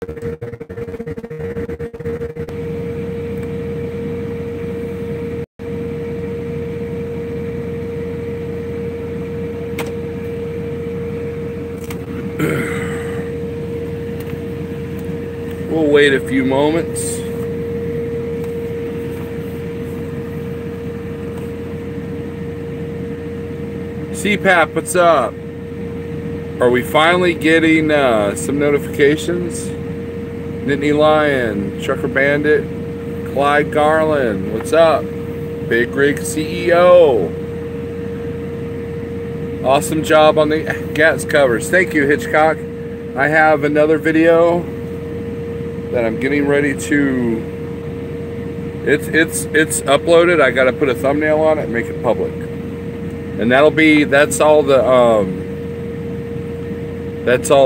We'll wait a few moments. CPAP, what's up? Are we finally getting some notifications? Nittany Lion, Trucker Bandit, Clyde Garland, what's up? Big Rig CEO. Awesome job on the GATS covers. Thank you, Hitchcock. I have another video that I'm getting ready to. It's uploaded. I got to put a thumbnail on it and make it public, and that's all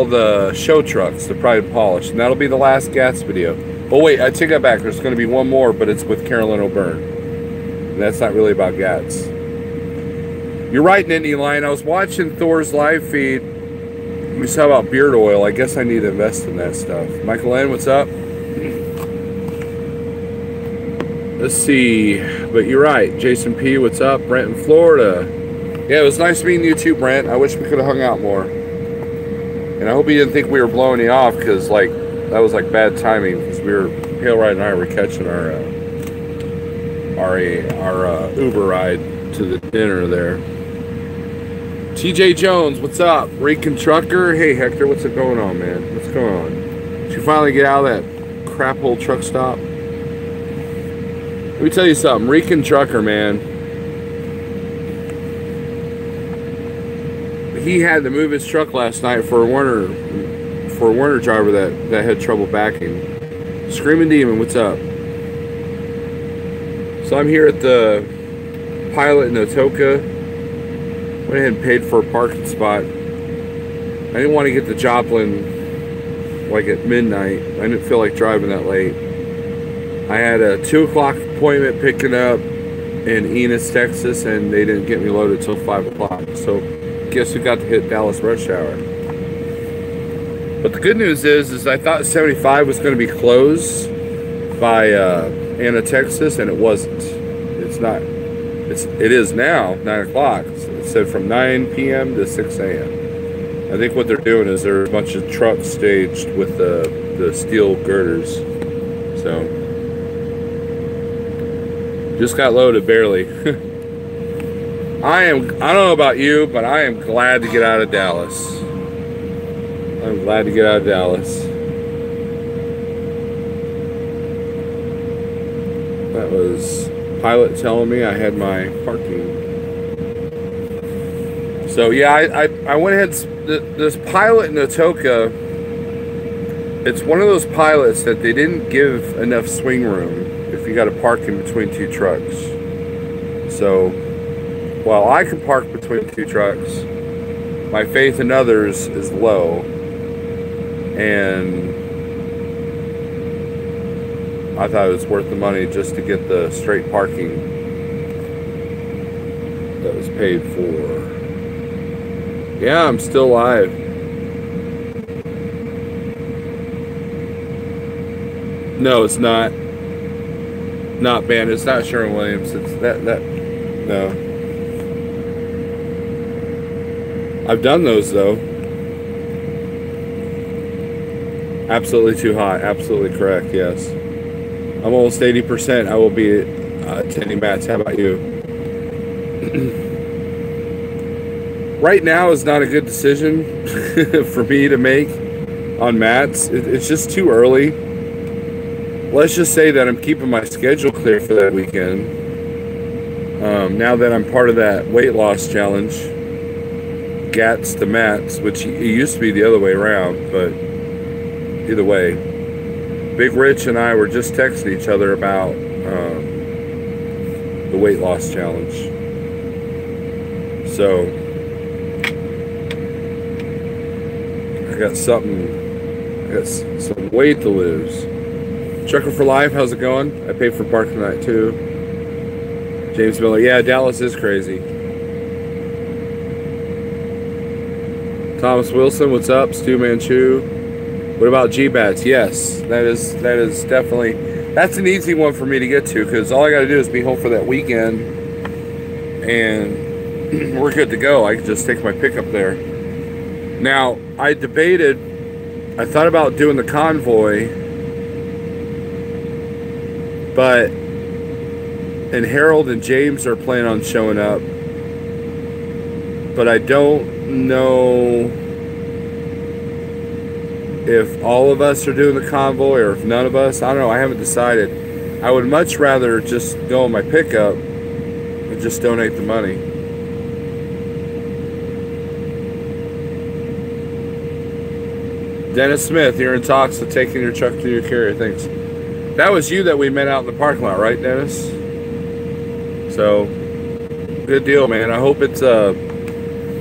the show trucks, the Pride and Polish, and that'll be the last GATS video. Oh wait, I take that back. There's going to be one more, but it's with Carolyn O'Byrne, and that's not really about GATS. You're right, Nittany Lion. I was watching Thor's live feed. We saw about beard oil. I guess I need to invest in that stuff. Michael N, what's up? Let's see. But you're right. Jason P, what's up? Brent in Florida. Yeah, it was nice meeting you too, Brent. I wish we could have hung out more. And I hope you didn't think we were blowing you off, because like that was like bad timing, because Hale Ride and I were catching our Uber ride to the dinner there. TJ Jones, what's up? Recon Trucker, hey Hector, what's it going on, man? What's going on? Did you finally get out of that crap hole truck stop? Let me tell you something, Recon Trucker, man. He had to move his truck last night for a Werner driver that had trouble backing. Screaming Demon, what's up? So I'm here at the Pilot in Otoka. Went ahead and paid for a parking spot. I didn't want to get to Joplin like at midnight. I didn't feel like driving that late. I had a 2 o'clock appointment picking up in Enos, Texas, and they didn't get me loaded till 5 o'clock. So guess who got to hit Dallas rush hour? But the good news is I thought 75 was going to be closed by Anna, Texas, and it wasn't. It's not. It is now 9 o'clock. It said from 9 p.m. to 6 a.m. I think what they're doing is there are a bunch of trucks staged with the steel girders. So just got loaded barely. I don't know about you, but I am glad to get out of Dallas. I'm glad to get out of Dallas. That was Pilot telling me I had my parking. So yeah, I went ahead. This Pilot in Otoka, it's one of those pilots that they didn't give enough swing room if you got to park in between two trucks. So while I can park between two trucks, my faith in others is low, and I thought it was worth the money just to get the straight parking that was paid for. Yeah, I'm still alive. No, it's not. Not banned. It's not Sherwin-Williams. It's that. No. I've done those though. Absolutely too hot. Absolutely correct. Yes. I'm almost 80%. I will be attending Mats. How about you? Right now is not a good decision for me to make on Mats. It's just too early. Let's just say that I'm keeping my schedule clear for that weekend. Now that I'm part of that weight loss challenge, GATS to Mats, which it used to be the other way around, but either way, Big Rich and I were just texting each other about the weight loss challenge. So I got some weight to lose. Trucker for Life, how's it going? I paid for parking tonight too. James Miller, yeah, Dallas is crazy. Thomas Wilson, what's up? Stu Manchu. What about GBATs? Yes, that is definitely, that's an easy one for me to get to, because all I got to do is be home for that weekend, and we're good to go. I can just take my pickup there. Now, I thought about doing the convoy, and Harold and James are planning on showing up, but I don't know if all of us are doing the convoy or if none of us. I don't know. I haven't decided. I would much rather just go on my pickup and just donate the money. Dennis Smith, you're in talks of taking your truck to your carrier. Thanks. That was you that we met out in the parking lot, right, Dennis? So, good deal, man. I hope it's,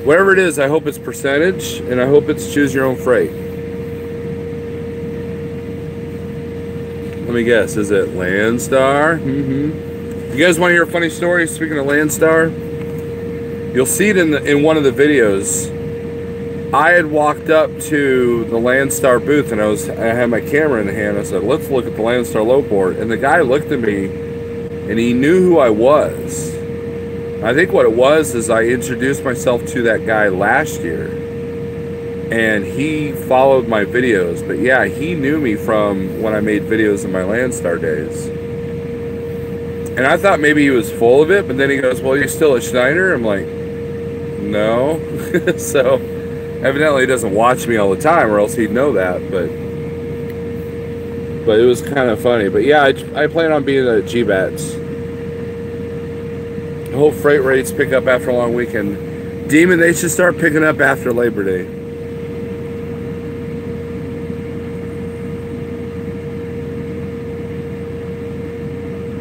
whatever it is, I hope it's percentage, and I hope it's choose your own freight. Let me guess, is it Landstar? You guys want to hear a funny story? Speaking of Landstar, you'll see it in one of the videos. I had walked up to the Landstar booth, and I had my camera in the hand. I said, let's look at the Landstar load board. And the guy looked at me, and he knew who I was. I think what it was is I introduced myself to that guy last year, and he followed my videos. But yeah, he knew me from when I made videos in my Landstar days. And I thought maybe he was full of it, but then he goes, well, you're still at Schneider? I'm like, no. So evidently he doesn't watch me all the time, or else he'd know that. But it was kind of funny. But yeah, I plan on being at GBATs. I hope freight rates pick up after a long weekend. Demon, they should start picking up after Labor Day.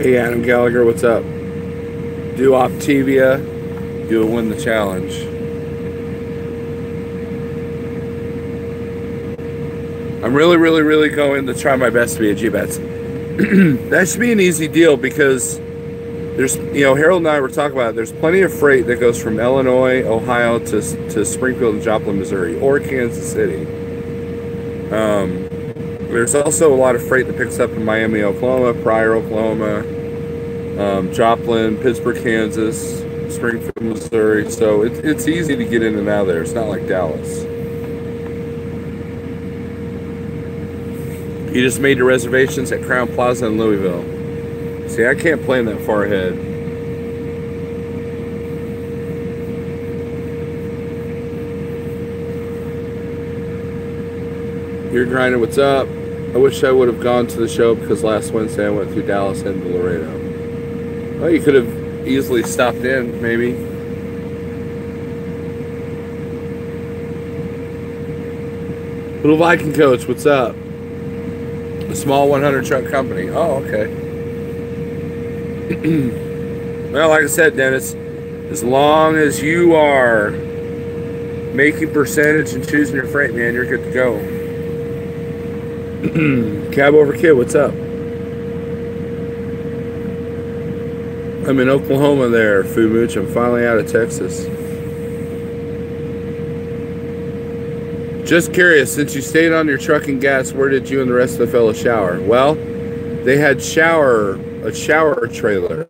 Hey, Adam Gallagher, what's up? Do Optivia, you'll win the challenge. I'm really going to try my best to be a GBATs. That should be an easy deal, because there's, Harold and I were talking about it. There's plenty of freight that goes from Illinois, Ohio to Springfield and Joplin, Missouri, or Kansas City. There's also a lot of freight that picks up in Miami, Oklahoma, Pryor, Oklahoma, Joplin, Pittsburgh, Kansas, Springfield, Missouri. So it's easy to get in and out of there. It's not like Dallas. You just made your reservations at Crown Plaza in Louisville. See, I can't plan that far ahead. You're grinding, what's up? I wish I would have gone to the show, because last Wednesday I went through Dallas and Laredo. Well, you could have easily stopped in, maybe. Little Viking Coach, what's up? A small 100 truck company. Oh, okay. Well, like I said, Dennis, as long as you are making percentage and choosing your freight, man, you're good to go. Cab over Kid, what's up? I'm in Oklahoma there, Food Mooch. I'm finally out of Texas. Just curious, since you stayed on your truck and gas, where did you and the rest of the fellows shower? Well, they had a shower trailer.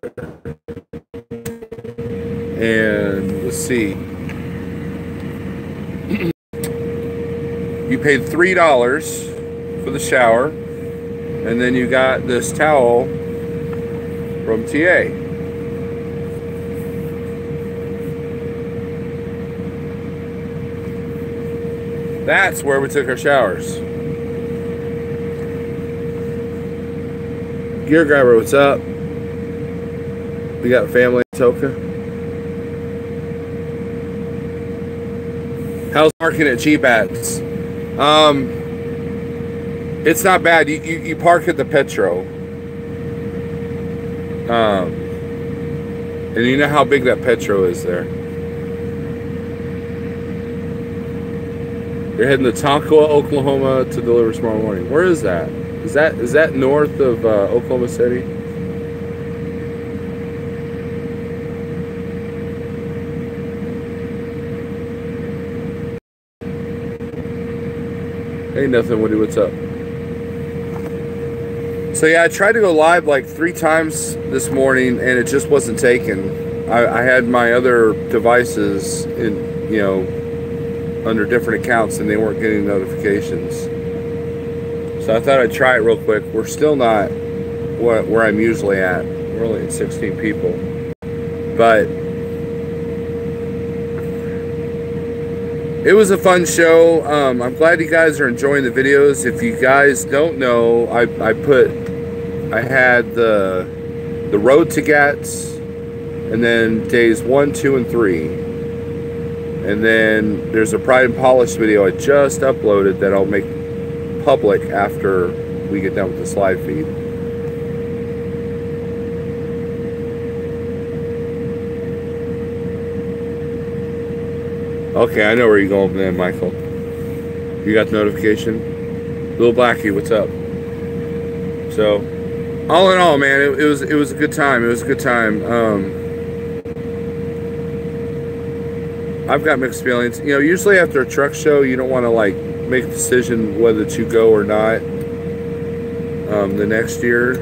And let's see. You paid $3 for the shower, and then you got this towel from TA. That's where we took our showers. Gear Grabber, what's up? We got family in Toka. How's parking at GBATs? It's not bad. You park at the Petro. And you know how big that Petro is there. You're heading to Tonkawa, Oklahoma to deliver tomorrow morning. Where is that? Is that north of Oklahoma City? Ain't nothing, Woody. What's up? So yeah, I tried to go live like 3 times this morning, and it just wasn't taken. I had my other devices in, you know, under different accounts, and they weren't getting notifications. So I thought I'd try it real quick. We're still not where I'm usually at. We're only at 16 people, but it was a fun show. I'm glad you guys are enjoying the videos. If you guys don't know, I had the road to Gats, and then days 1, 2, and 3, and then there's a Pride and Polish video I just uploaded that I'll make public after we get done with this live feed. Okay, I know where you're going, man, Michael. You got the notification? Little Blackie, what's up? So, all in all, man, it was a good time. It was a good time. I've got mixed feelings. You know, usually after a truck show, you don't want to like make a decision whether to go or not. The next year,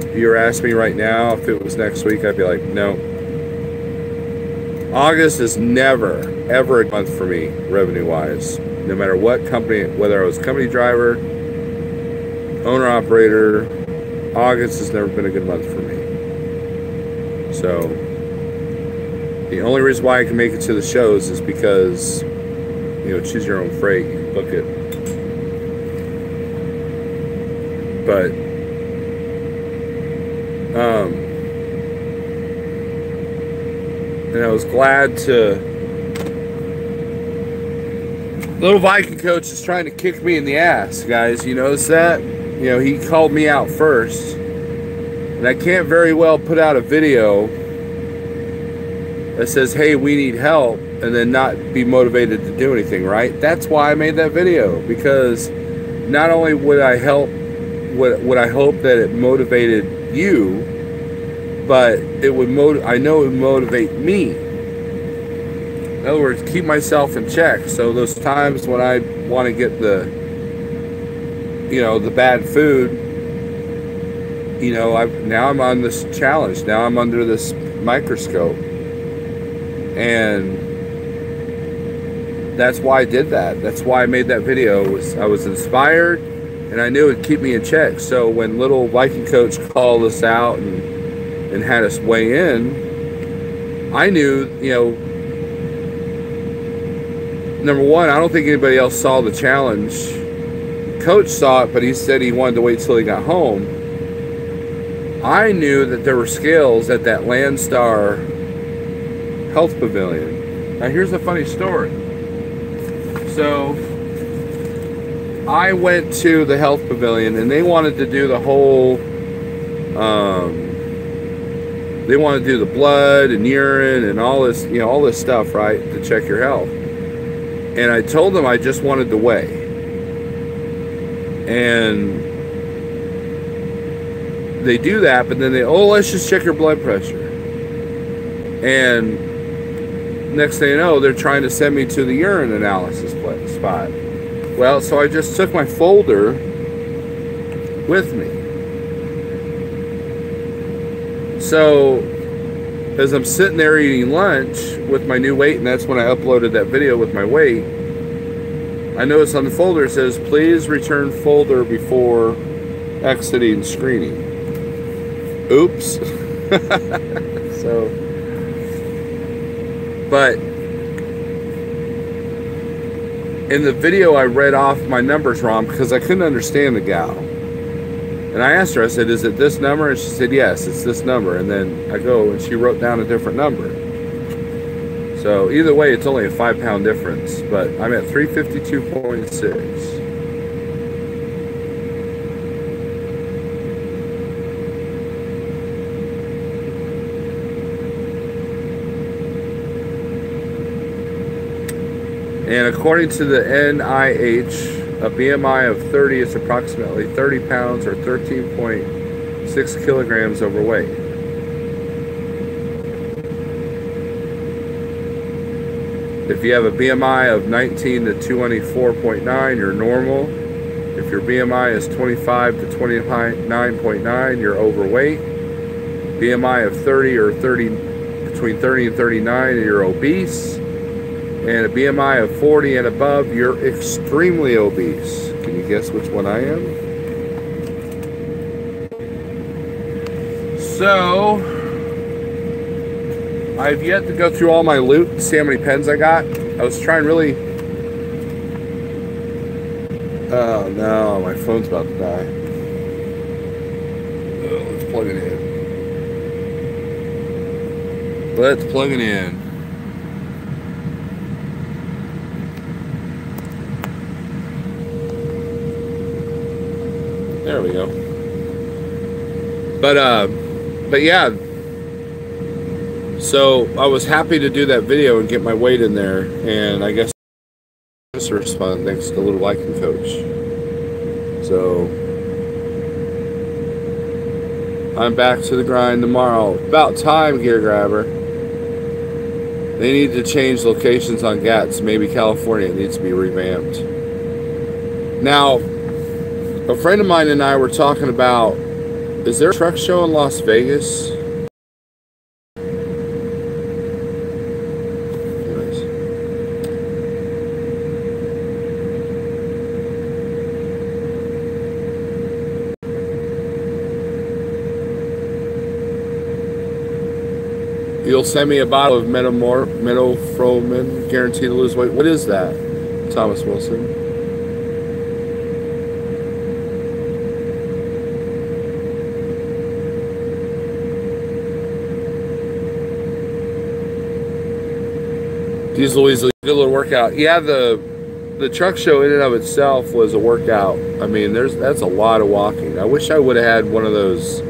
if you were asking me right now if it was next week, I'd be like, no. August is never, ever a month for me, revenue-wise. No matter what company, whether I was company driver, owner-operator, August has never been a good month for me. So, the only reason why I can make it to the shows is because, you know, choose your own freight, you can book it. But, and I was glad to. Little Viking coach is trying to kick me in the ass, guys. You notice that? You know, he called me out first, and I can't very well put out a video that says, hey, we need help, and then not be motivated to do anything, right? That's why I made that video, because not only would I help, would I hope that it motivated you, but it would I know it would motivate me. In other words, keep myself in check. So those times when I want to get the, you know, the bad food, you know, now I'm on this challenge. Now I'm under this microscope, and that's why I did that. That's why I made that video. I was inspired, and I knew it'd keep me in check. So when Little Viking coach called us out and had us weigh in, I knew, you know, number one, I don't think anybody else saw the challenge. Coach saw it, but he said he wanted to wait till he got home. I knew that there were scales at that Landstar Health Pavilion. Now here's a funny story. So I went to the Health Pavilion, and they wanted to do the whole, they want to do the blood and urine and all this, you know, all this stuff, right, to check your health. And I told them I just wanted to weigh. And they do that, but then let's just check your blood pressure. And next thing you know, they're trying to send me to the urine analysis spot. Well, so I just took my folder with me. So, as I'm sitting there eating lunch with my new weight, and that's when I uploaded that video with my weight, I noticed on the folder it says, please return folder before exiting screening. Oops. So, but in the video I read off my numbers wrong because I couldn't understand the gal. And I asked her, I said, is it this number? And she said, yes, it's this number. And then I go, and she wrote down a different number. So either way, it's only a 5-pound difference. But I'm at 352.6. And according to the NIH, a BMI of 30 is approximately 30 pounds or 13.6 kilograms overweight. If you have a BMI of 19 to 24.9, you're normal. If your BMI is 25 to 29.9, you're overweight. BMI of 30 or between 30 and 39, you're obese. And a BMI of 40 and above, you're extremely obese. Can you guess which one I am? So, I've yet to go through all my loot and see how many pens I got. I was trying really... Oh no, my phone's about to die. Oh, let's plug it in. Let's plug it in. There we go. But yeah. So I was happy to do that video and get my weight in there, and I guess to respond thanks to Little Viking Coach. So I'm back to the grind tomorrow. About time, Gear Grabber. They need to change locations on GATS. Maybe California needs to be revamped. Now, a friend of mine and I were talking about, is there a truck show in Las Vegas? You'll send me a bottle of metformin, guaranteed to lose weight. What is that, Thomas Wilson? Diesel Weasley, good little workout. Yeah, the truck show in and of itself was a workout. I mean, that's a lot of walking. I wish I would have had one of those,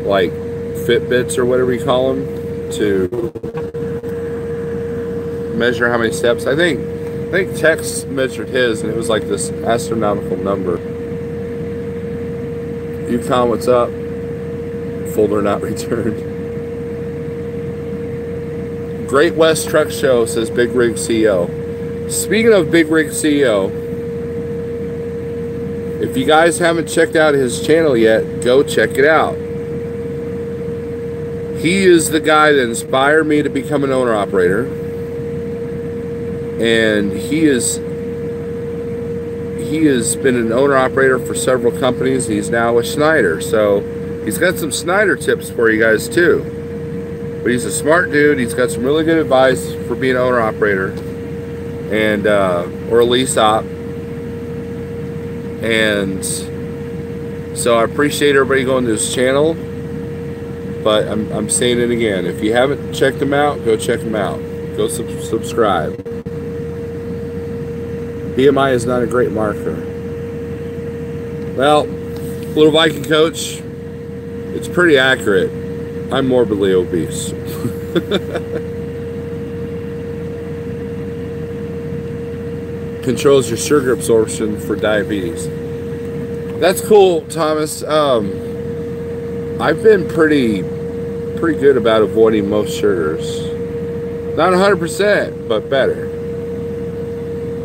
like, Fitbits or whatever you call them, to measure how many steps. I think Tex measured his, and it was like this astronomical number. Yukon, what's up? Folder not returned. Great West Truck Show, says Big Rig CEO. Speaking of Big Rig CEO, if you guys haven't checked out his channel yet, go check it out. He is the guy that inspired me to become an owner-operator. And he has been an owner-operator for several companies. He's now with Schneider. So he's got some Schneider tips for you guys too. But he's a smart dude. He's got some really good advice for being an owner-operator. And, or a lease op. And so I appreciate everybody going to his channel. But I'm saying it again. If you haven't checked him out, go check him out. Go subscribe. BMI is not a great marker. Well, Little Viking Coach, it's pretty accurate. I'm morbidly obese. Controls your sugar absorption for diabetes. That's cool, Thomas. I've been pretty good about avoiding most sugars. Not 100%, but better.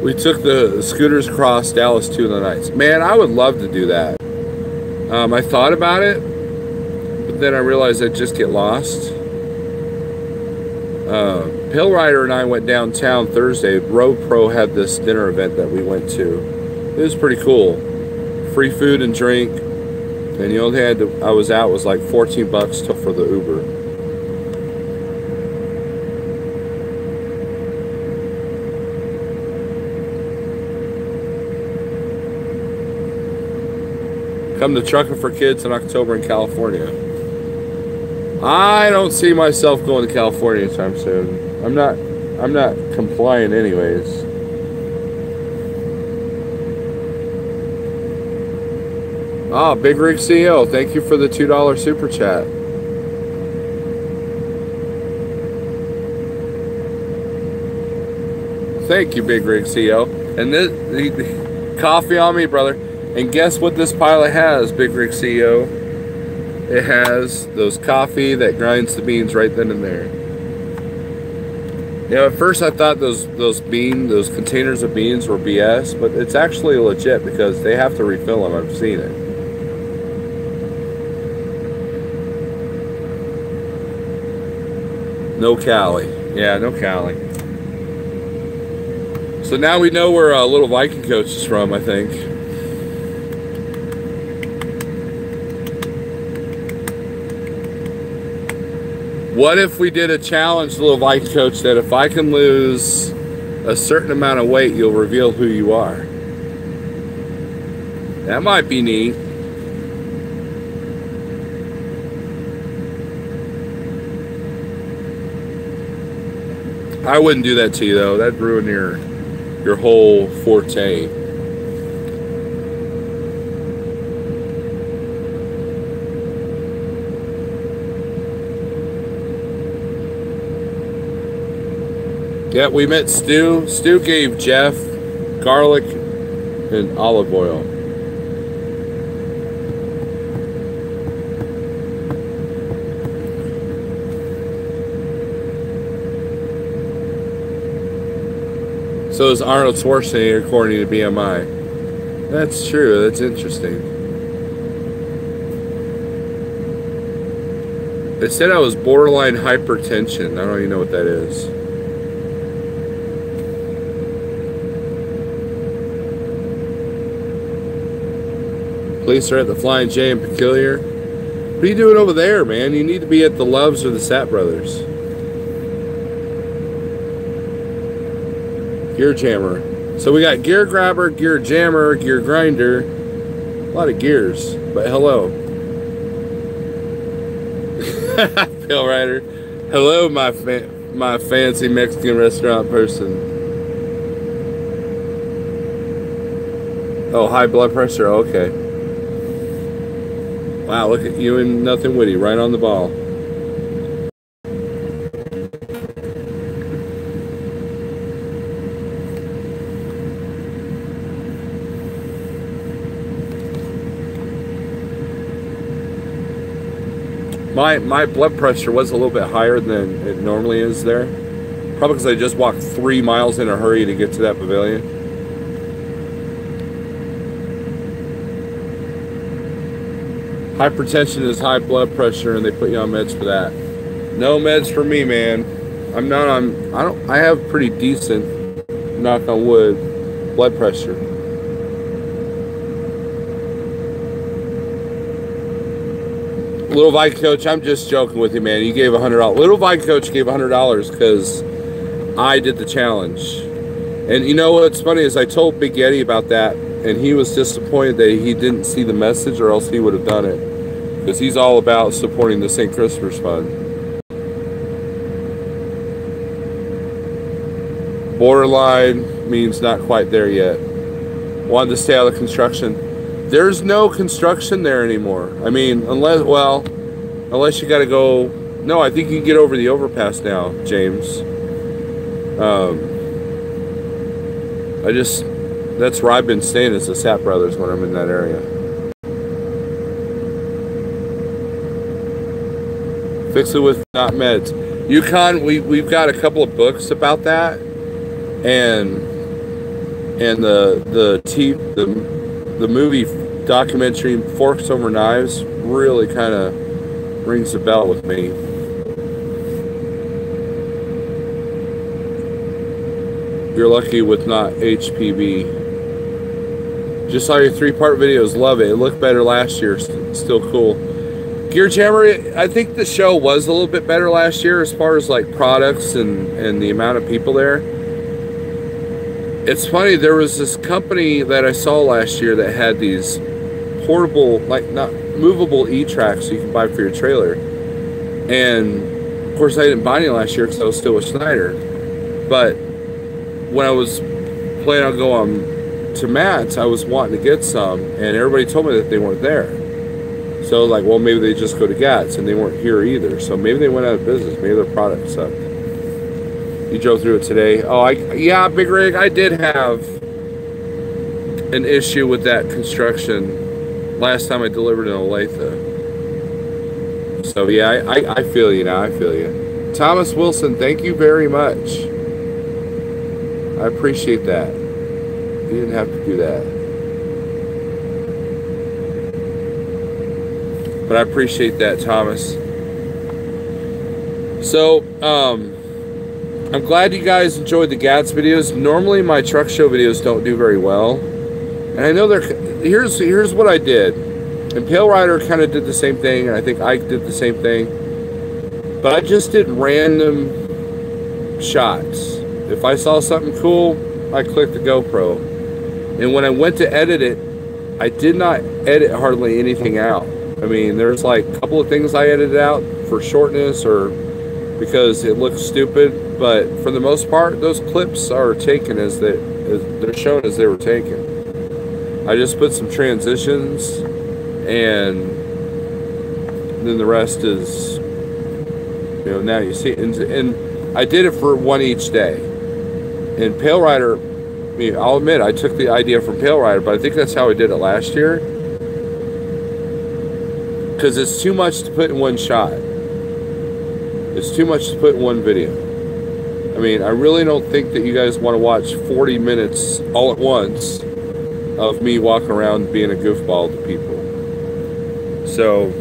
We took the scooters across Dallas 2 of the nights. Man, I would love to do that. I thought about it, but then I realized I'd just get lost. Pill Rider and I went downtown Thursday. Road Pro had this dinner event that we went to. It was pretty cool. Free food and drink. And the only thing I was out was like $14 for the Uber. Come to Trucking for Kids in October in California. I don't see myself going to California anytime soon. I'm not compliant anyways. Ah, Big Rig CEO, thank you for the $2 super chat. Thank you, Big Rig CEO. And this the coffee on me, brother. And guess what this pilot has, Big Rig CEO? It has those coffee that grinds the beans right then and there. Yeah, at first I thought those containers of beans were BS, but it's actually legit because they have to refill them. I've seen it. No Cali. Yeah, no Cali. So now we know where Little Viking Coach is from, I think. What if we did a challenge, Little Viking Coach, that if I can lose a certain amount of weight, you'll reveal who you are? That might be neat. I wouldn't do that to you, though. That'd ruin your whole forte. Yeah, we met Stu. Stu gave Jeff garlic and olive oil. So is Arnold Schwarzenegger according to BMI. That's true. That's interesting. They said I was borderline hypertension. I don't even know what that is. Police are at the Flying J and Peculiar. What are you doing over there, man? You need to be at the Loves or the Sat Brothers. Gear Jammer. So we got Gear Grabber, Gear Jammer, Gear Grinder. A lot of gears, but hello. Phil Ryder. Hello, my fancy Mexican restaurant person. Oh, high blood pressure. Okay. Wow, look at you and Nothing Witty, right on the ball. My blood pressure was a little bit higher than it normally is there. Probably because I just walked 3 miles in a hurry to get to that pavilion. Hypertension is high blood pressure, and they put you on meds for that. No meds for me, man. I'm not on. I have pretty decent, knock on wood, blood pressure. Little Viking Coach, I'm just joking with you, man. You gave $100. Little Viking Coach gave $100 because I did the challenge. And you know what's funny is I told Big Yeti about that, and he was disappointed that he didn't see the message, or else he would have done it. Because he's all about supporting the St. Christopher's Fund. Borderline means not quite there yet. Wanted to stay out of construction. There's no construction there anymore. I mean, unless you got to go. No, I think you can get over the overpass now, James. That's where I've been staying, is the Sap Brothers when I'm in that area. Fix it with not meds. UConn, we've got a couple of books about that, and the movie documentary Forks Over Knives really kind of rings a bell with me. You're lucky with not HPV. Just saw your 3-part videos. Love it. It looked better last year. Still cool. Gear Jammer, I think the show was a little bit better last year as far as like products and the amount of people there. It's funny, there was this company that I saw last year that had these portable, like not movable E-tracks you can buy for your trailer. And of course I didn't buy any last year because I was still with Schneider. But when I was planning on going to Matt's, I was wanting to get some, and everybody told me that they weren't there. So like, well, maybe they just go to Gats, and they weren't here either. So maybe they went out of business. Maybe their product sucked. You drove through it today. Oh, yeah, Big Rig, I did have an issue with that construction last time I delivered in Olathe. So yeah, I feel you now. I feel you. Thomas Wilson, thank you very much. I appreciate that. You didn't have to do that. But I appreciate that, Thomas. So, I'm glad you guys enjoyed the GATS videos. Normally my truck show videos don't do very well. And I know here's what I did. And Pale Rider kind of did the same thing, and I think Ike did the same thing. But I just did random shots. If I saw something cool, I clicked the GoPro. And when I went to edit it, I did not edit hardly anything out. I mean, there's like a couple of things I edited out for shortness or because it looks stupid, but for the most part, those clips are taken as they're shown as they were taken. I just put some transitions, and then the rest is, you know, now you see, and I did it for one each day. And Pale Rider, I mean, I'll admit, I took the idea from Pale Rider, but I think that's how I did it last year. Because it's too much to put in one shot. It's too much to put in one video. I mean, I really don't think that you guys want to watch 40 minutes all at once of me walking around being a goofball to people. So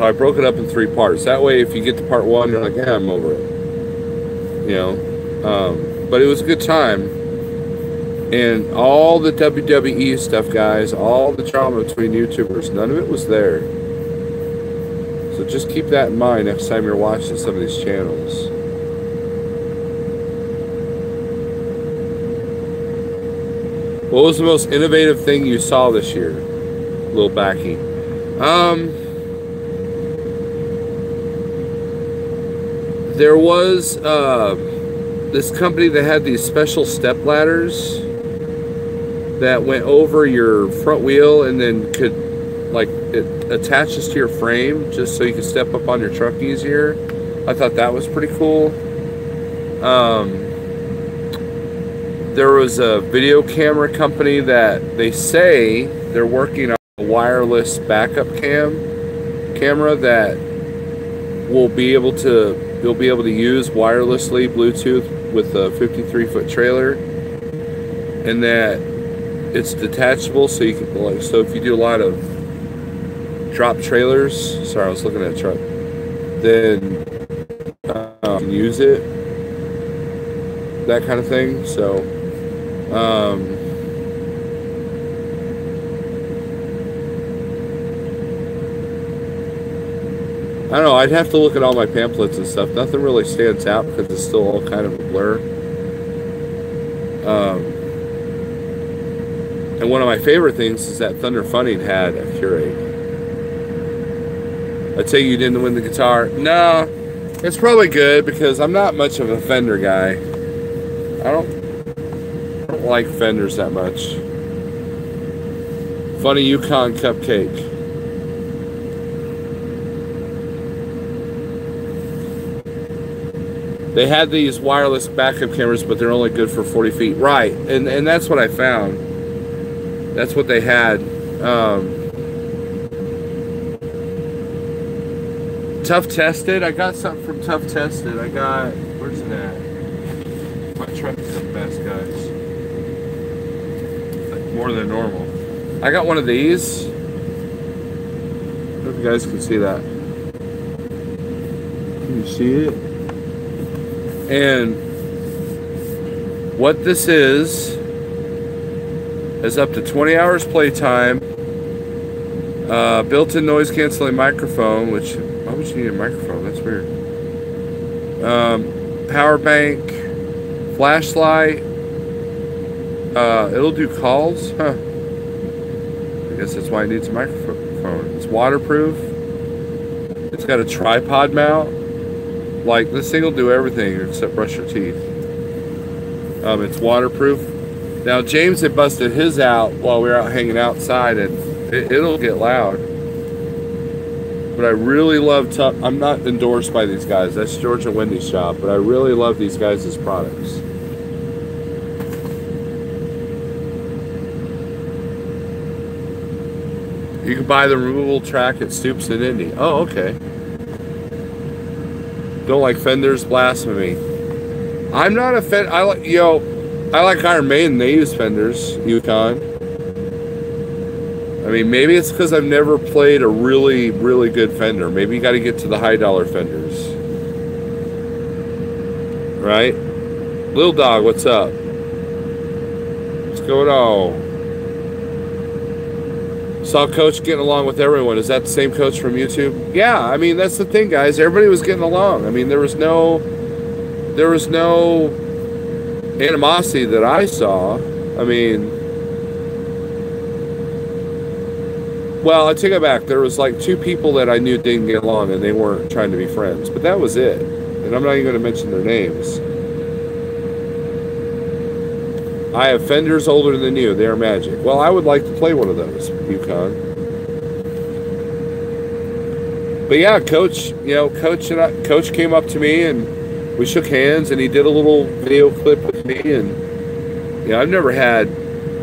I broke it up in 3 parts. That way, if you get to part 1, you're like, yeah, I'm over it. You know? But it was a good time. And all the WWE stuff, guys, all the drama between YouTubers, none of it was there. So just keep that in mind next time you're watching some of these channels. What was the most innovative thing you saw this year, Lil Backy? There was this company that had these special step ladders that went over your front wheel and then could, like, it attaches to your frame just so you can step up on your truck easier. I thought that was pretty cool. There was a video camera company that they say they're working on a wireless backup camera that will be able to, you'll be able to use wirelessly Bluetooth with a 53-foot trailer, and that it's detachable, so you can, like, so if you do a lot of drop trailers, sorry, I was looking at a truck, then you can use it, that kind of thing. So I don't know, I'd have to look at all my pamphlets and stuff. Nothing really stands out because it's still all kind of a blur. And one of my favorite things is that Thunder Funning had a Keurig. I'd say you didn't win the guitar. No, it's probably good because I'm not much of a Fender guy. I don't like Fenders that much. Funny Yukon Cupcake. They had these wireless backup cameras, but they're only good for 40 feet. Right, and that's what I found. That's what they had. Tough Tested. I got something from Tough Tested. I got, where's it at? My truck is the best, guys. Like more than normal. I got one of these. I don't know if you guys can see that. Can you see it? And what this is up to 20 hours playtime, built-in noise canceling microphone, which, why would you need a microphone? That's weird. Power bank, flashlight, it'll do calls, huh? I guess that's why it needs a microphone. It's waterproof. It's got a tripod mount. Like, this thing will do everything except brush your teeth. It's waterproof. Now, James had busted his out while we were out hanging outside, and it'll get loud. But I really love Tough. I'm not endorsed by these guys. That's George and Wendy's shop. But I really love these guys' products. You can buy the removable track at Stoops and Indy. Oh, okay. Don't like Fenders, blasphemy. I'm not a Fender. I like, I like Iron Maiden. They use Fenders, Yukon. I mean, maybe it's because I've never played a really, really good Fender. Maybe you got to get to the high dollar Fenders. Right? Little Dog, what's up? What's going on? Saw Coach getting along with everyone. Is that the same Coach from YouTube? Yeah, I mean, that's the thing, guys. Everybody was getting along. I mean, there was no animosity that I saw. I mean, well, I take it back. There was like 2 people that I knew didn't get along, and they weren't trying to be friends. But that was it. And I'm not even going to mention their names. I have Fenders older than you. They are magic. Well, I would like to play one of those, Yukon. But yeah, Coach, Coach came up to me and we shook hands, and he did a little video clip with me. And I've never had,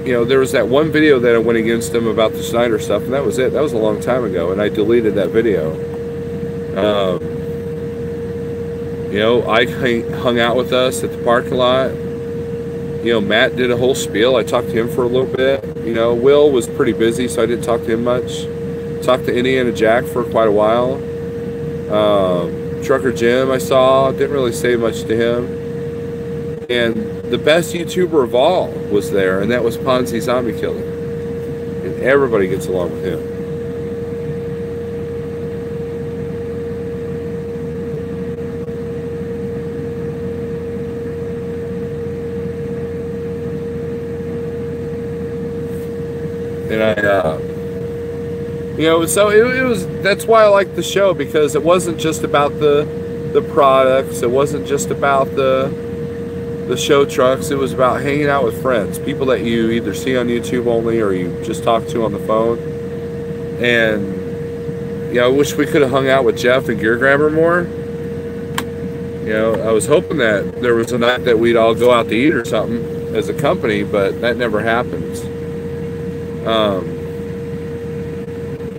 there was that one video that I went against him about the Snyder stuff, and that was it. That was a long time ago, and I deleted that video. Ike hung out with us at the parking lot. Matt did a whole spiel. I talked to him for a little bit. Will was pretty busy, so I didn't talk to him much. Talked to Indiana Jack for quite a while. Trucker Jim I saw. Didn't really say much to him. And the best YouTuber of all was there, and that was Ponzi Zombie Killer. And everybody gets along with him. And so it was, that's why I liked the show, because it wasn't just about the products. It wasn't just about the show trucks. It was about hanging out with friends, people that you either see on YouTube only or you just talk to on the phone. And I wish we could have hung out with Jeff and Gear Grabber more. I was hoping that there was a night that we'd all go out to eat or something as a company, but that never happens.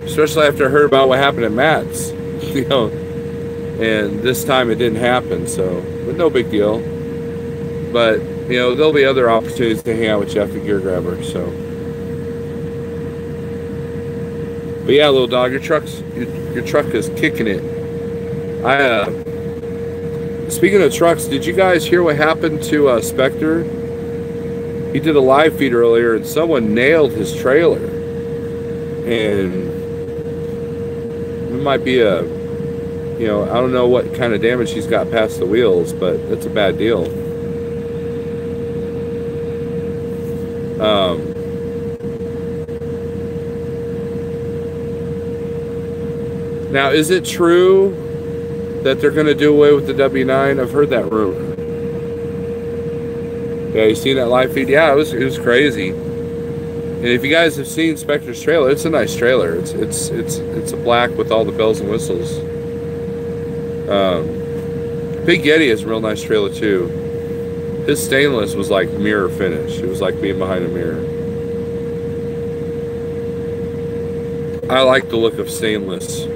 Especially after I heard about what happened at Matt's, and this time it didn't happen, but no big deal. But, there'll be other opportunities to hang out with Jeff and Gear Grabber, But yeah, Little Dog, your truck is kicking it. Speaking of trucks, did you guys hear what happened to Spectre? He did a live feed earlier, and someone nailed his trailer. And it might be I don't know what kind of damage he's got past the wheels, but that's a bad deal. Now, is it true that they're going to do away with the W9? I've heard that rumor. Yeah, you seen that live feed? Yeah, it was crazy. And if you guys have seen Spectre's trailer, it's a nice trailer. It's a black with all the bells and whistles. Big Yeti is a real nice trailer too. His stainless was like mirror finish. It was like being behind a mirror. I like the look of stainless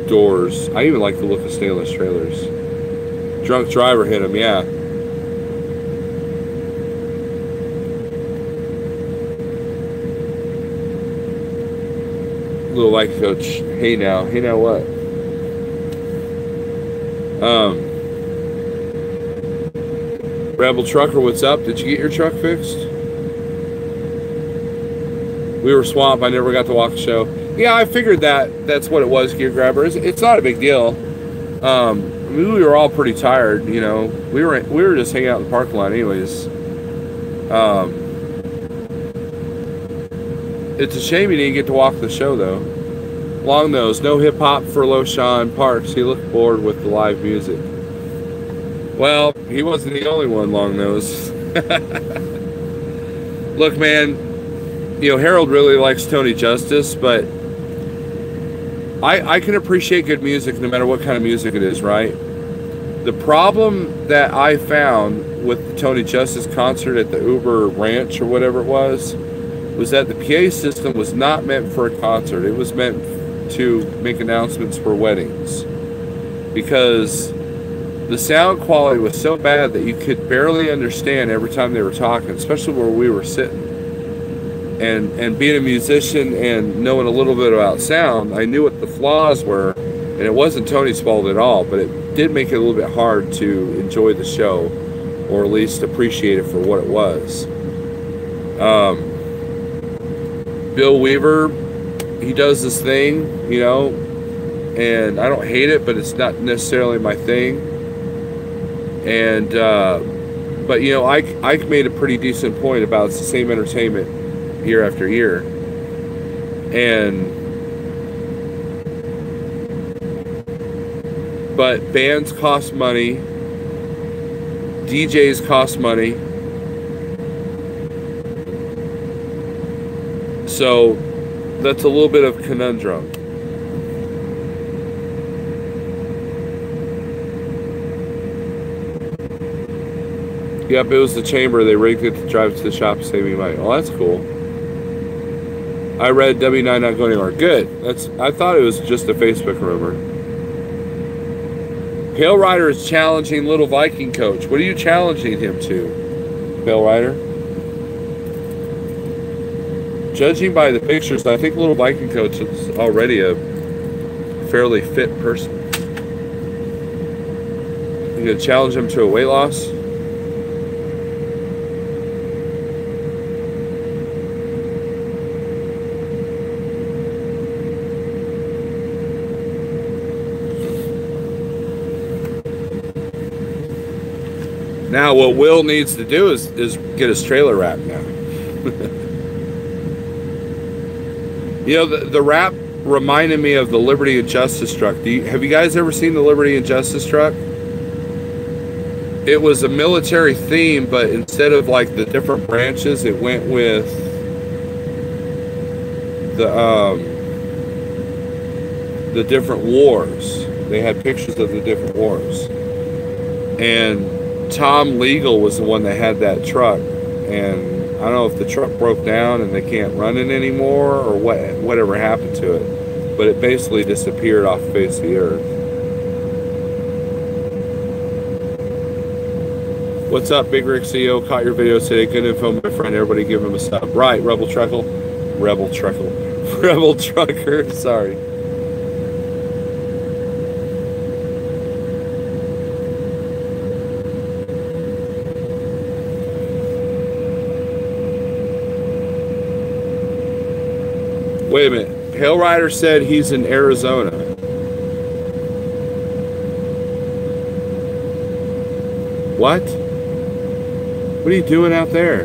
doors. I even like the look of stainless trailers. Drunk driver hit him, yeah. Little like Coach, hey now what? Rebel Trucker, what's up? Did you get your truck fixed? We were swamped. I never got to walk the show. Yeah, I figured that's what it was, Gear Grabber. It's not a big deal. I mean, we were all pretty tired, We were just hanging out in the parking lot anyways. It's a shame you didn't get to walk the show, though. Long Nose, no hip-hop for LoSean Parks. He looked bored with the live music. Well, he wasn't the only one, Long Nose. Look, man, Harold really likes Tony Justice, but I can appreciate good music no matter what kind of music it is, right? The problem that I found with the Tony Justice concert at the Uber Ranch or whatever it was that the PA system was not meant for a concert. It was meant to make announcements for weddings. Because the sound quality was so bad that you could barely understand every time they were talking, especially where we were sitting. And being a musician and knowing a little bit about sound, I knew what the flaws were, and it wasn't Tony's fault at all, but it did make it a little bit hard to enjoy the show, or at least appreciate it for what it was. Bill Weaver, he does this thing, you know, and I don't hate it, but it's not necessarily my thing. And but you know, Ike made a pretty decent point about it's the same entertainment year after year, but bands cost money, DJs cost money, so that's a little bit of conundrum. Yep, it was the chamber. They rigged it to drive to the shop to save me money. Oh, that's cool. I read W9 not going anywhere. Good. I thought it was just a Facebook rumor. Pale Rider is challenging Little Viking Coach. What are you challenging him to, Pale Rider? Judging by the pictures, I think Little Viking Coach is already a fairly fit person. You gonna challenge him to a weight loss? Now, what Will needs to do is get his trailer wrapped now. You know, the wrap reminded me of the Liberty and Justice truck. Have you guys ever seen the Liberty and Justice truck? It was a military theme, but instead of like the different branches, it went with the different wars. They had pictures of the different wars. And Tom Legal was the one that had that truck, and I don't know if the truck broke down and they can't run it anymore or whatever happened to it, but it basically disappeared off the face of the earth. What's up, Big Rick CEO? Caught your video today. Good info, my friend. Everybody give him a sub. Right, Rebel Trucker. Sorry. Wait a minute. Pale Rider said he's in Arizona. What? What are you doing out there?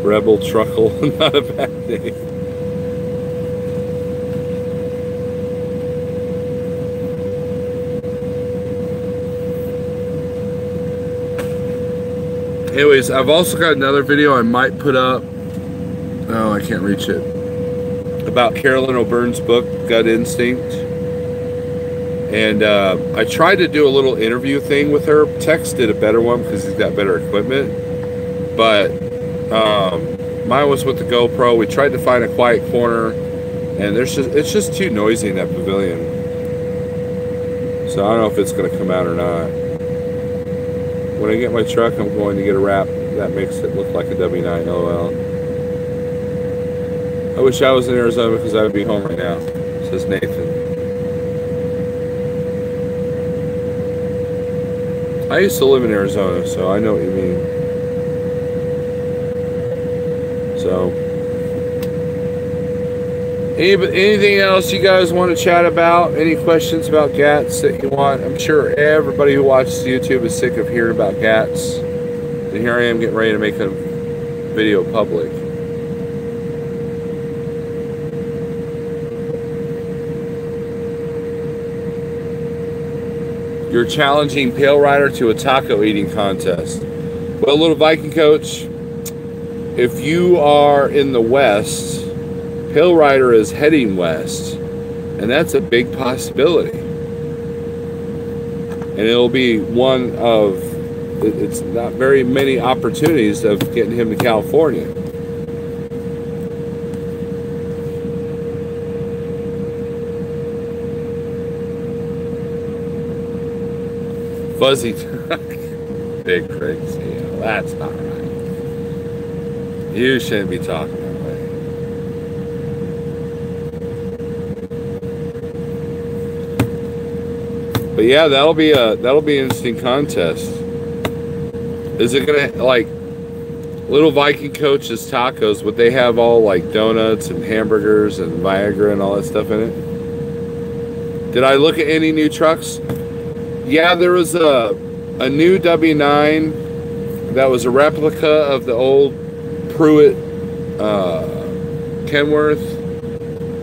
Rebel Truckle, not a bad name. Anyways, I've also got another video I might put up. Oh, I can't reach it. About Carolyn O'Byrne's book, Gut Instinct. And I tried to do a little interview thing with her. Tex did a better one because he's got better equipment. But mine was with the GoPro. We tried to find a quiet corner, and it's just too noisy in that pavilion. So I don't know if it's going to come out or not. When I get my truck, I'm going to get a wrap that makes it look like a W9. LOL. I wish I was in Arizona because I would be home right now, says Nathan. I used to live in Arizona, so I know what you mean. So, anything else you guys want to chat about? Any questions about GATS that you want? I'm sure everybody who watches YouTube is sick of hearing about GATS. And here I am getting ready to make a video public. You're challenging Pale Rider to a taco eating contest. Well, Little Viking Coach, if you are in the West, Pale Rider is heading west, and that's a big possibility. And it'll be one of it's not very many opportunities of getting him to California. Fuzzy big crazy. Yeah, that's not right. You shouldn't be talking that way. But yeah, that'll be an interesting contest. Is it gonna, like, Little Viking Coach's Tacos, would they have all like donuts and hamburgers and Viagra and all that stuff in it? Did I look at any new trucks? Yeah, there was a new W9 that was a replica of the old Pruitt Kenworth.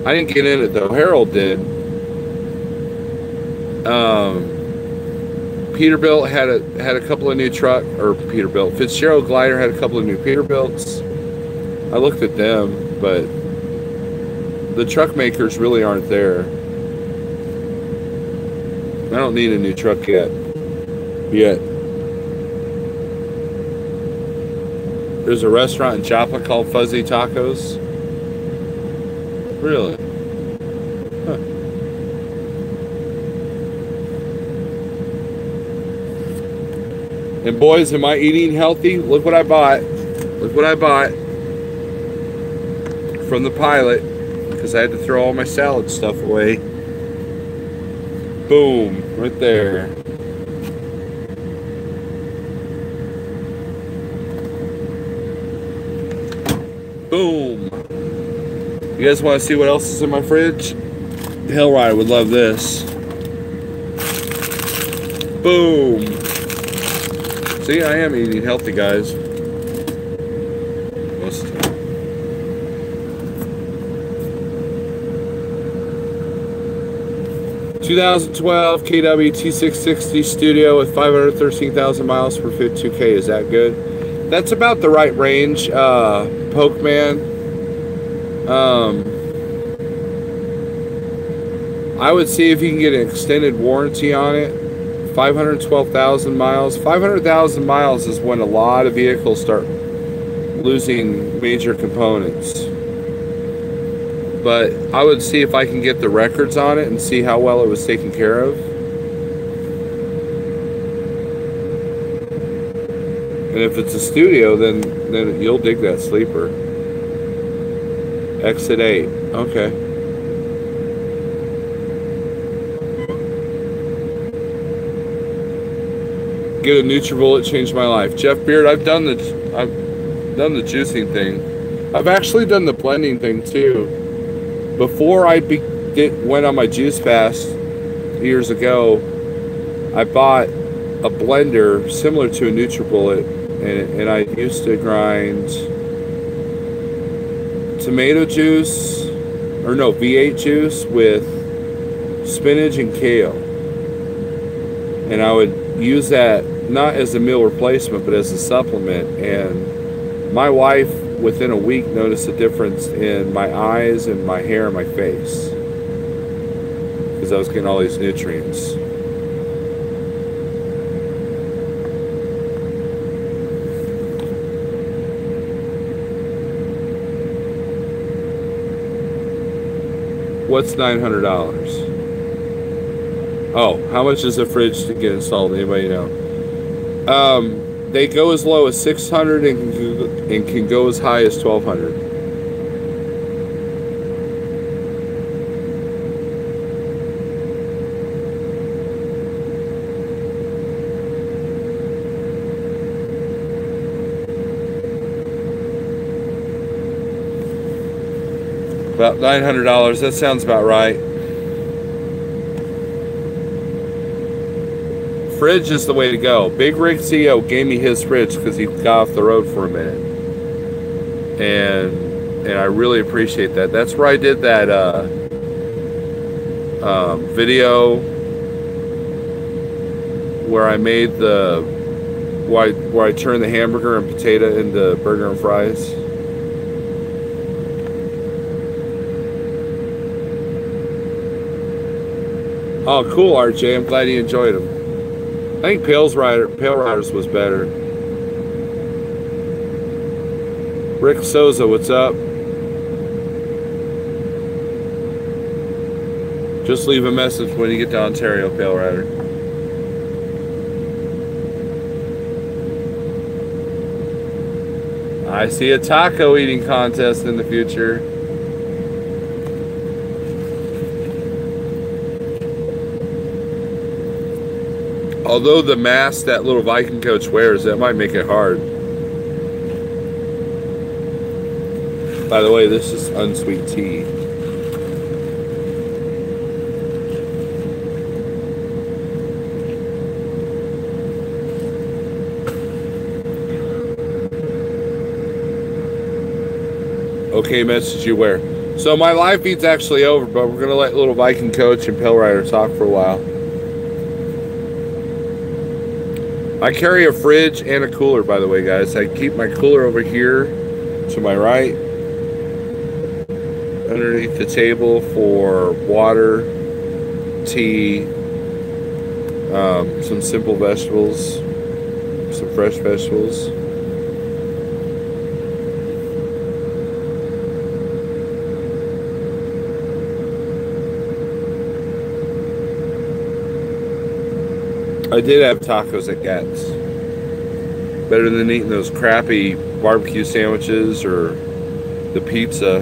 I didn't get in it though. Harold did. Peterbilt had a couple of new Fitzgerald Glider had a couple of new Peterbilts. I looked at them, but the truck makers really aren't there. I don't need a new truck yet. There's a restaurant in Joplin called Fuzzy Tacos. Really? Huh. And boys, am I eating healthy? Look what I bought. Look what I bought from the Pilot, because I had to throw all my salad stuff away. Boom, right there. Boom. You guys want to see what else is in my fridge? Hellride would love this. Boom. See, I am eating healthy, guys. Most of the time. ...2012 KW T660 Studio with 513,000 miles for 52K. Is that good? That's about the right range, Pokeman. I would see if you can get an extended warranty on it. 512,000 miles. 500,000 miles is when a lot of vehicles start losing major components. But I would see if I can get the records on it and see how well it was taken care of. And if it's a studio, then you'll dig that sleeper. Exit 8. Okay. Get a NutriBullet, changed my life. Jeff Beard, I've done the juicing thing. I've actually done the blending thing too. Before I went on my juice fast years ago, I bought a blender similar to a NutriBullet, and I used to grind tomato juice, or no, V8 juice with spinach and kale. And I would use that not as a meal replacement, but as a supplement. And my wife, within a week, noticed a difference in my eyes and my hair and my face, because I was getting all these nutrients. What's $900? Oh, how much is a fridge to get installed? Anybody know? They go as low as $600 and can go as high as $1,200. About $900. That sounds about right. Fridge is the way to go. Big Rig CEO gave me his fridge because he got off the road for a minute, and I really appreciate that. That's where I did that video where I made where I turned the hamburger and potato into burger and fries. Oh, cool, RJ. I'm glad you enjoyed them. I think Pale Riders was better. Rick Souza, what's up? Just leave a message when you get to Ontario, Pale Rider. I see a taco eating contest in the future. Although the mask that little Viking coach wears, that might make it hard. By the way, this is unsweet tea. Okay, message you where. So my live feed's actually over, but we're gonna let little Viking coach and Pale Rider talk for a while. I carry a fridge and a cooler, by the way, guys. I keep my cooler over here to my right, underneath the table for water, tea, some simple vegetables, some fresh vegetables. I did have tacos at Gat's. Better than eating those crappy barbecue sandwiches or the pizza.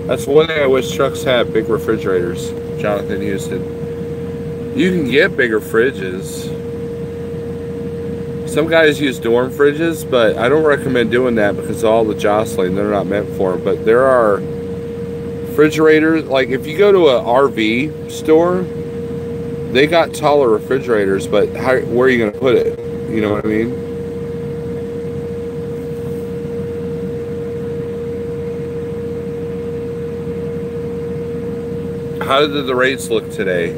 That's one thing I wish trucks had, big refrigerators. Jonathan Houston. You can get bigger fridges. Some guys use dorm fridges, but I don't recommend doing that because of all the jostling. They're not meant for them. But there are refrigerators. Like if you go to an RV store, they got taller refrigerators, but where are you going to put it? You know what I mean? How did the rates look today?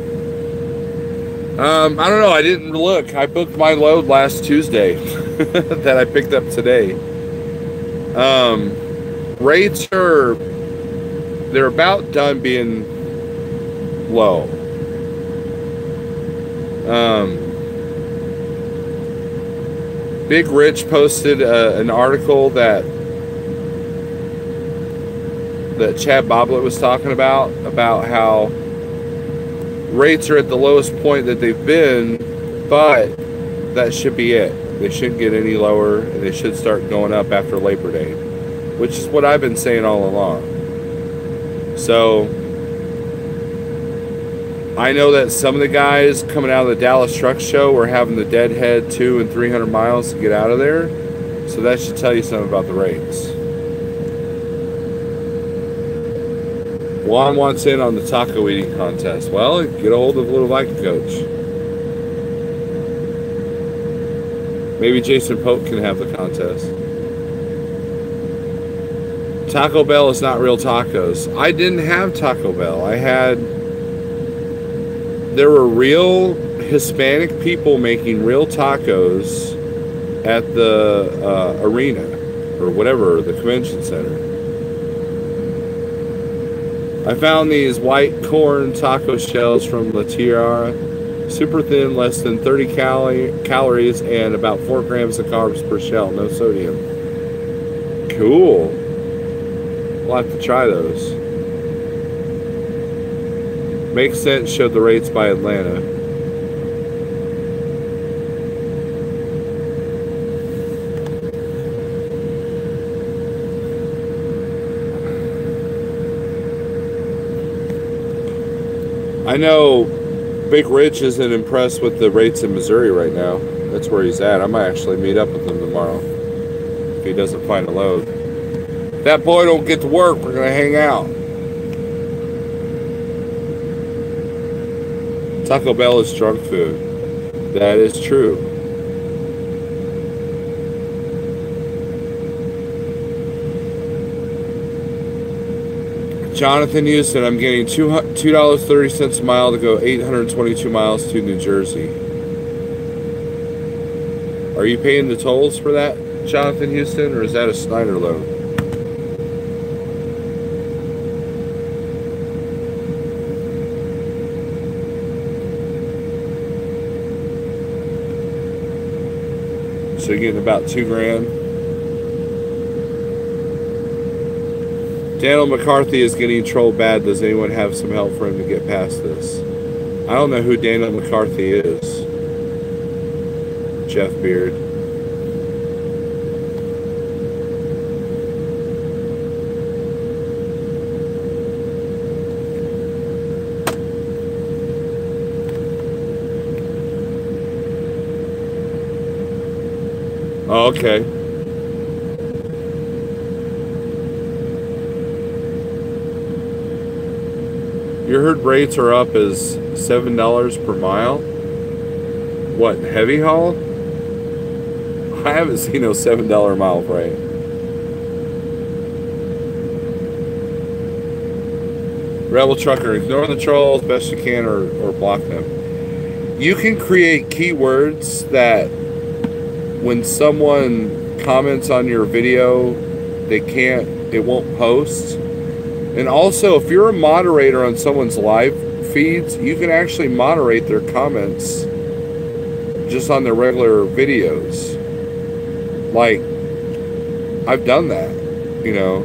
I don't know. I didn't look. I booked my load last Tuesday that I picked up today. Rates they're about done being low. Big Rich posted an article that Chad Boblet was talking about how rates are at the lowest point that they've been, but that should be it. They shouldn't get any lower, and they should start going up after Labor Day, which is what I've been saying all along. So I know that some of the guys coming out of the Dallas Truck Show were having the deadhead 200 and 300 miles to get out of there, so that should tell you something about the rates. Juan wants in on the taco eating contest. Well, get a hold of Little Viking Coach. Maybe Jason Pope can have the contest. Taco Bell is not real tacos. I didn't have Taco Bell. There were real Hispanic people making real tacos at the arena or whatever, the convention center. I found these white corn taco shells from La Tierra. Super thin, less than 30 calories, and about 4 grams of carbs per shell. No sodium. Cool. We'll have to try those. Makes sense, showed the rates by Atlanta. I know Big Rich isn't impressed with the rates in Missouri right now. That's where he's at. I might actually meet up with him tomorrow if he doesn't find a load. If that boy don't get to work, we're going to hang out. Taco Bell is junk food. That is true. Jonathan Houston, I'm getting $2.30 a mile to go 822 miles to New Jersey. Are you paying the tolls for that, Jonathan Houston, or is that a Snyder loan? So you're getting about $2,000. Daniel McCarthy is getting trolled bad. Does anyone have some help for him to get past this? I don't know who Daniel McCarthy is. Jeff Beard. Oh, okay. You heard rates are up as $7 per mile? What, heavy haul? I haven't seen no $7 mile rate. Rebel Trucker, ignore the trolls best you can or block them. You can create keywords that when someone comments on your video, it won't post. And also, if you're a moderator on someone's live feeds, you can actually moderate their comments just on their regular videos. Like, I've done that, you know.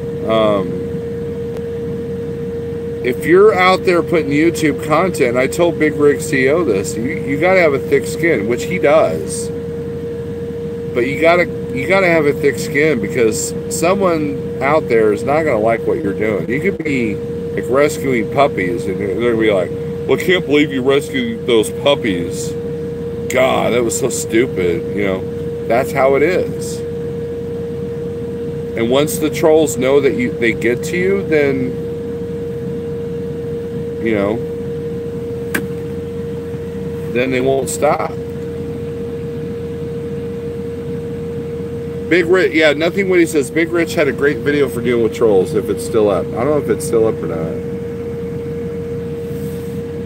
If you're out there putting YouTube content, I told Big Rig CEO this, you got to have a thick skin, which he does. But you gotta have a thick skin, because someone out there is not gonna like what you're doing. You could be like rescuing puppies, and they're gonna be like, "Well, I can't believe you rescued those puppies. God, that was so stupid." You know, that's how it is. And once the trolls know that they get to you, then you know, then they won't stop. Big Rich, yeah, Nothing Witty says, Big Rich had a great video for dealing with trolls, if it's still up. I don't know if it's still up or not.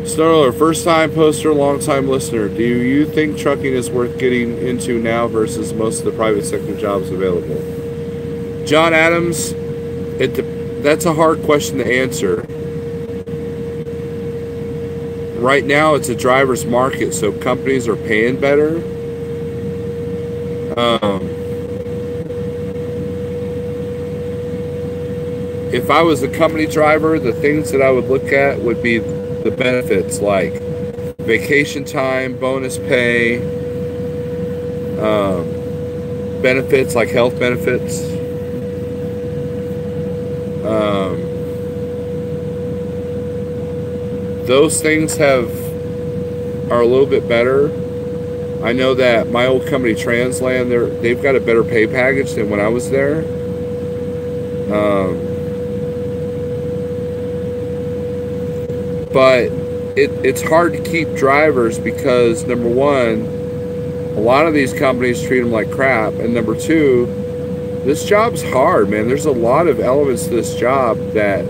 Snarler, first time poster, long time listener. Do you think trucking is worth getting into now versus most of the private sector jobs available? John Adams, that's a hard question to answer. Right now, it's a driver's market, so companies are paying better. If I was a company driver, the things that I would look at would be the benefits, like vacation time, bonus pay, benefits like health benefits. Those things are a little bit better. I know that my old company Transland, they've got a better pay package than when I was there. But it's hard to keep drivers because, number one, a lot of these companies treat them like crap, and number two, this job's hard, man. There's a lot of elements to this job that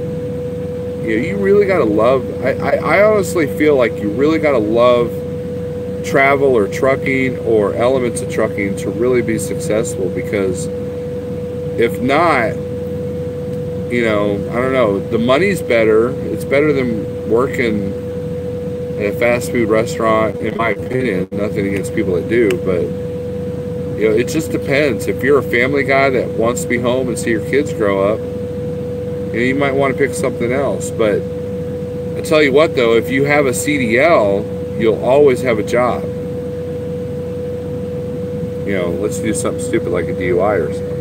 you really got to love. I honestly feel like you really got to love travel or trucking or elements of trucking to really be successful, because if not, I don't know, the money's better. It's better than working at a fast food restaurant, in my opinion. Nothing against people that do, but it just depends. If you're a family guy that wants to be home and see your kids grow up, you might want to pick something else. But I tell you what, though, if you have a CDL, you'll always have a job. Let's do something stupid like a DUI or something.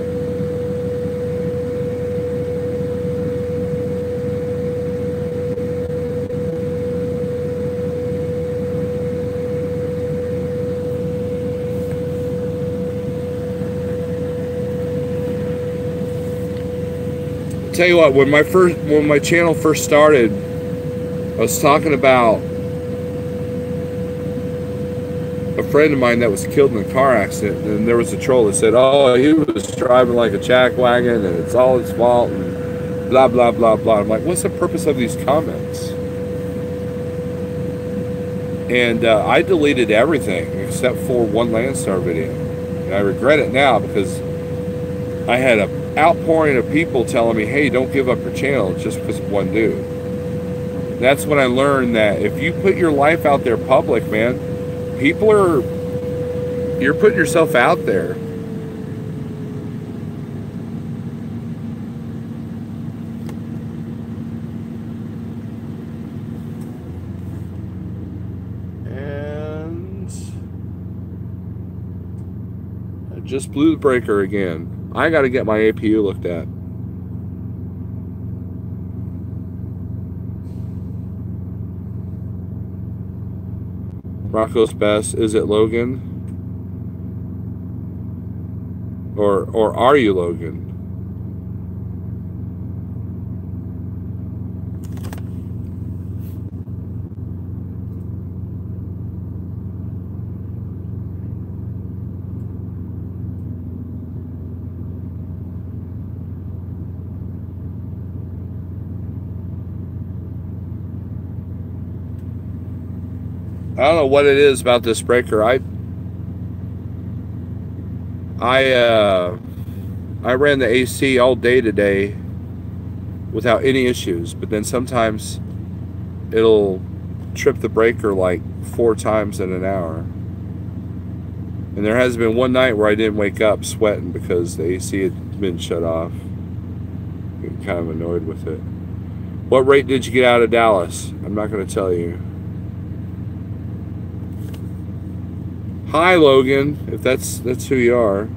Tell you what, when my channel first started, I was talking about a friend of mine that was killed in a car accident, and there was a troll that said, "Oh, he was driving like a jackwagon, and it's all his fault," and blah blah blah blah. I'm like, what's the purpose of these comments? And I deleted everything except for one Landstar video. And I regret it now because I had an outpouring of people telling me, hey, don't give up your channel just because of one dude. And that's when I learned that if you put your life out there public, man, you're putting yourself out there. And I just blew the breaker again. I got to get my APU looked at. Rocco's best. Is it Logan? Or are you Logan? I don't know what it is about this breaker. I ran the AC all day today without any issues, but then sometimes it'll trip the breaker like 4 times in an hour. And there has been one night where I didn't wake up sweating because the AC had been shut off. Getting kind of annoyed with it. What rate did you get out of Dallas? I'm not going to tell you. Hi, Logan, if that's who you are.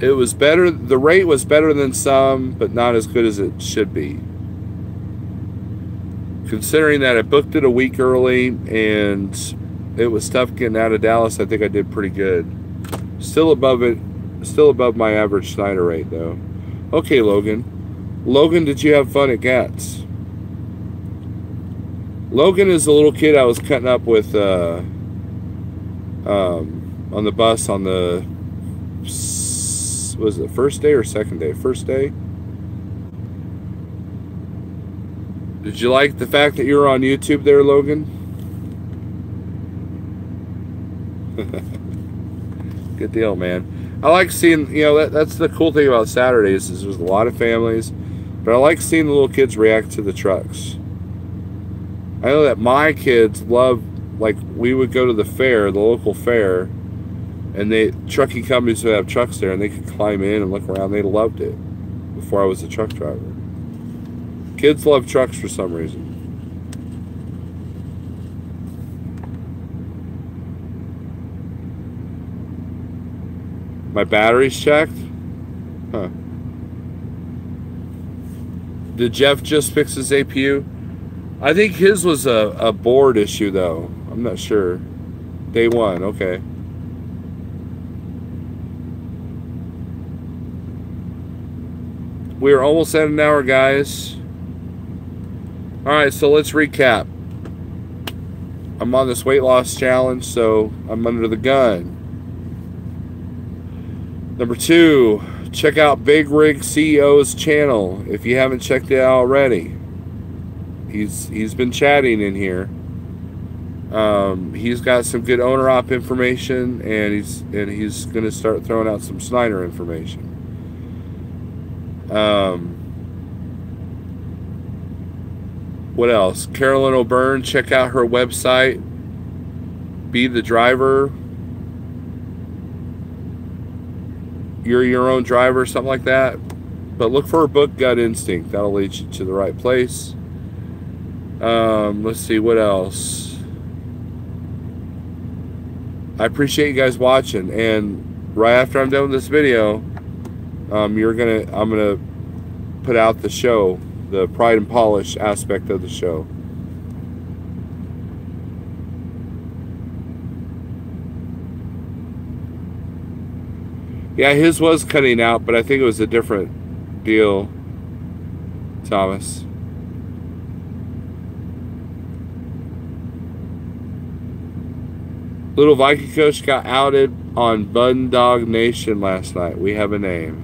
It was better, the rate was better than some, but not as good as it should be. Considering that I booked it a week early and it was tough getting out of Dallas, I think I did pretty good. Still above it, still above my average Snyder rate though. Okay, Logan. Logan, did you have fun at GATS? Logan is the little kid I was cutting up with on the bus on the, was it first day or second day? First day. Did you like the fact that you were on YouTube there, Logan? Good deal, man. I like seeing, you know, that's the cool thing about Saturdays is there's a lot of families, but I like seeing the little kids react to the trucks. I know that my kids love, like, we would go to the fair, the local fair, and trucking companies would have trucks there, and they could climb in and look around. They loved it before I was a truck driver. Kids love trucks for some reason. My battery's checked? Huh. Did Jeff just fix his APU? I think his was a board issue, though. I'm not sure. Day one, okay. We are almost at an hour, guys. Alright, so let's recap. I'm on this weight loss challenge, so I'm under the gun. Number 2, check out Big Rig CEO's channel if you haven't checked it out already. He's been chatting in here. He's got some good owner op information, and he's going to start throwing out some Snyder information. What else? Carolyn O'Byrne, check out her website. Be the driver. You're your own driver, something like that. But look for her book, Gut Instinct. That'll lead you to the right place. Let's see, what else? I appreciate you guys watching. And right after I'm done with this video, I'm gonna put out the show, the Pride and Polish aspect of the show. Yeah, his was cutting out, but I think it was a different deal, Thomas. Little Viking Coach got outed on Bun Dog Nation last night. We have a name.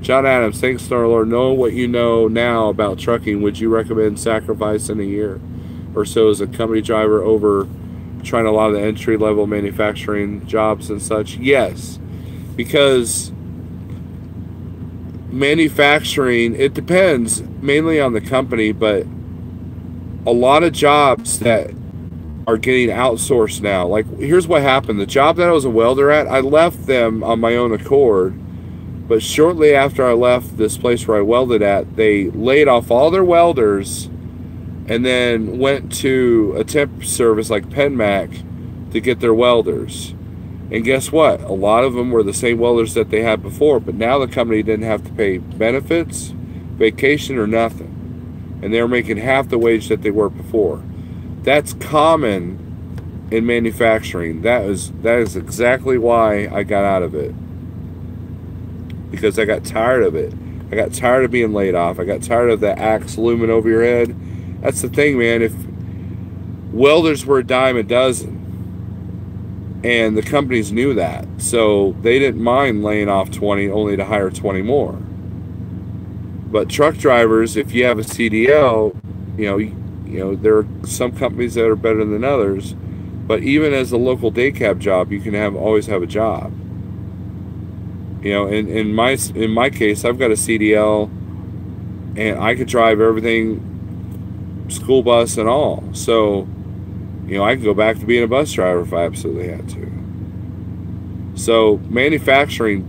John Adams, thanks, Star Lord. Knowing what you know now about trucking, would you recommend sacrificing a year or so as a company driver over trying a lot of the entry-level manufacturing jobs and such? Yes, because manufacturing, it depends mainly on the company, but a lot of jobs that are getting outsourced now. Like, here's what happened. The job that I was a welder at, I left them on my own accord. But shortly after I left this place where I welded at, they laid off all their welders and then went to a temp service like Penmac to get their welders. And guess what? A lot of them were the same welders that they had before, but now the company didn't have to pay benefits, vacation, or nothing. And they were making half the wage that they were before. That's common in manufacturing. That is exactly why I got out of it. Because I got tired of it. I got tired of being laid off. I got tired of that axe looming over your head. That's the thing, man. If welders were a dime a dozen, and the companies knew that, so they didn't mind laying off 20 only to hire 20 more. But truck drivers, if you have a CDL, you know there are some companies that are better than others. But even as a local day cab job, you can always have a job. You know, in my case, I've got a CDL, and I could drive everything, school bus and all. So, you know, I could go back to being a bus driver if I absolutely had to. So manufacturing,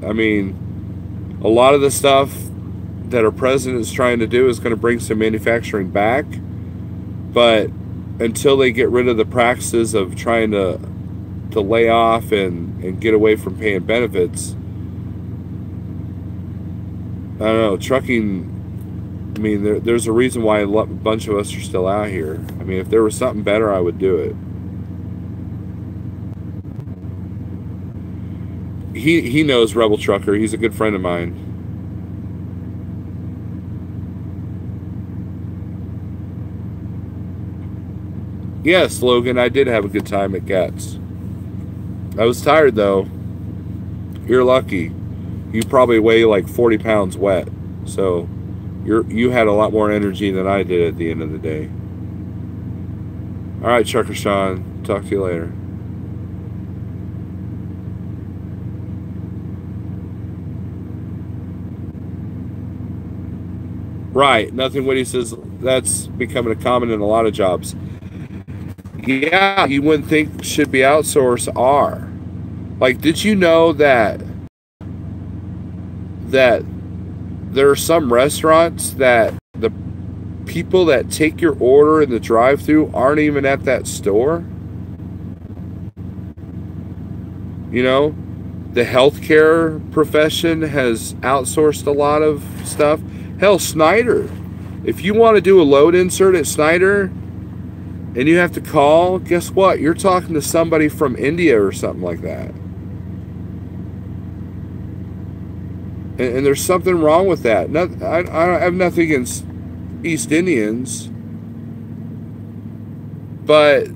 I mean, a lot of the stuff that our president is trying to do is going to bring some manufacturing back, but until they get rid of the practices of trying to lay off and get away from paying benefits, I don't know, trucking, I mean, there's a reason why a bunch of us are still out here. I mean, if there was something better, I would do it. He knows Rebel Trucker. He's a good friend of mine. Yes, Logan, I did have a good time at Gats. I was tired, though. You're lucky. You probably weigh like 40 pounds wet. So you had a lot more energy than I did at the end of the day. All right, Trucker Sean. Talk to you later. Right. Nothing Witty says that's becoming a common in a lot of jobs. Yeah, you wouldn't think should be outsourced are. Like, did you know that there are some restaurants that the people that take your order in the drive-thru aren't even at that store? You know, the healthcare profession has outsourced a lot of stuff. Hell, Snyder. If you want to do a load insert at Snyder and you have to call, guess what? You're talking to somebody from India or something like that. And there's something wrong with that. I have nothing against East Indians, but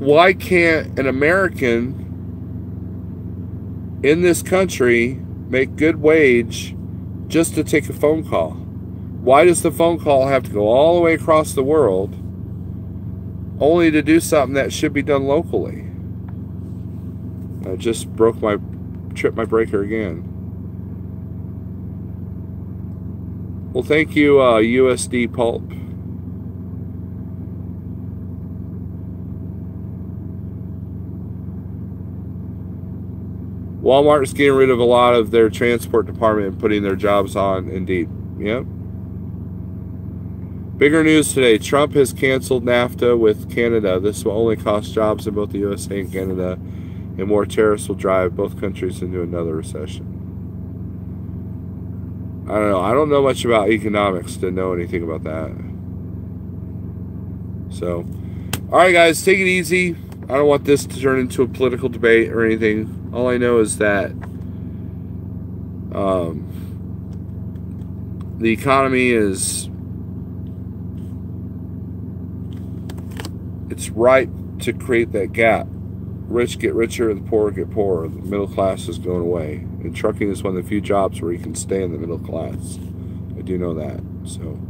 why can't an American in this country make good wage just to take a phone call? Why does the phone call have to go all the way across the world only to do something that should be done locally? I just tripped my breaker again. Well, thank you, USD Pulp. Walmart is getting rid of a lot of their transport department and putting their jobs on Indeed. Yep. Bigger news today. Trump has canceled NAFTA with Canada. This will only cost jobs in both the USA and Canada, and more tariffs will drive both countries into another recession. I don't know. I don't know much about economics to know anything about that. So, all right, guys, take it easy. I don't want this to turn into a political debate or anything. All I know is that the economy is, it's ripe to create that gap. rich get richer and the poor get poorer. The middle class is going away. And trucking is one of the few jobs where you can stay in the middle class. I do know that. So,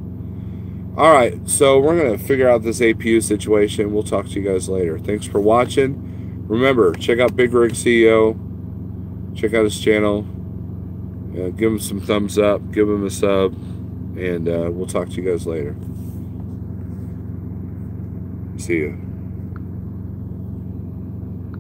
all right. So we're going to figure out this APU situation. We'll talk to you guys later. Thanks for watching. Remember, check out Big Rig CEO. Check out his channel. Give him some thumbs up. Give him a sub. And we'll talk to you guys later. See you.